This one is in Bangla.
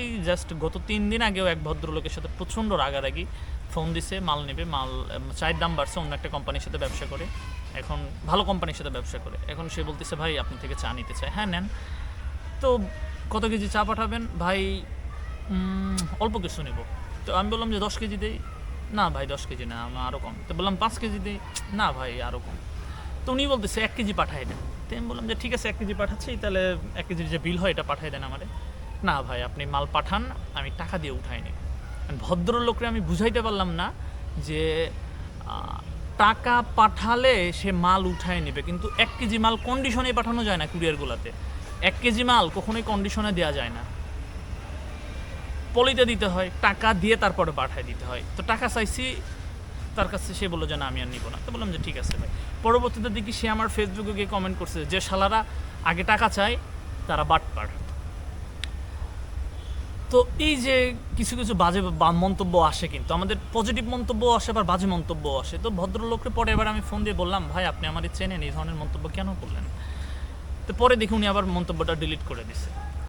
এই জাস্ট গত 3 দিন আগেও এক ভদ্রলোকের সাথে প্রচণ্ড রাগারাগি, ফোন দিছে, মাল নেবে, মাল চায়ের দাম বাড়ছে, অন্য একটা কোম্পানির সাথে ব্যবসা করে, এখন ভালো কোম্পানির সাথে ব্যবসা করে, এখন সে বলতেছে ভাই আপনি থেকে চা নিতে চায়। হ্যাঁ নেন, তো কত কেজি চা পাঠাবেন ভাই? অল্প কিছু নেব। তো আমি বললাম যে 10 কেজি দেই। না ভাই 10 কেজি না, আমার আরও কম। তো বললাম 5 কেজি দেই। না ভাই আরও কম। তো উনি বলতেছে 1 কেজি পাঠাই দেন। তো আমি বললাম যে ঠিক আছে 1 কেজি পাঠাচ্ছি, তাহলে 1 কেজির যে বিল হয় এটা পাঠাই দেন আমারে। না ভাই আপনি মাল পাঠান, আমি টাকা দিয়ে উঠাই নি। ভদ্রলোকরে আমি বুঝাইতে পারলাম না যে টাকা পাঠালে সে মাল উঠায় নেবে, কিন্তু 1 কেজি মাল কন্ডিশনে পাঠানো যায় না কুরিয়ারগুলোতে। 1 কেজি মাল কখনোই কন্ডিশনে দেওয়া যায় না, পলিতে দিতে হয়, টাকা দিয়ে তারপরে পাঠায় দিতে হয়। তো টাকা চাইছি তার কাছে, সে বললো যে না আমি আর নিব না। তো বললাম যে ঠিক আছে ভাই। পরবর্তীতে দেখি সে আমার ফেসবুকে গিয়ে কমেন্ট করছে যে শালারা আগে টাকা চায়, তারা বাটপার। তো এই যে কিছু কিছু বাজে মন্তব্য আসে, কিন্তু আমাদের পজিটিভ মন্তব্য আসে, আবার বাজে মন্তব্য আসে। তো ভদ্রলোককে পরে এবার আমি ফোন দিয়ে বললাম ভাই আপনি আমার চেনেন, এই ধরনের মন্তব্য কেন করলেন? তো পরে দেখি উনি আবার মন্তব্যটা ডিলিট করে দিছে।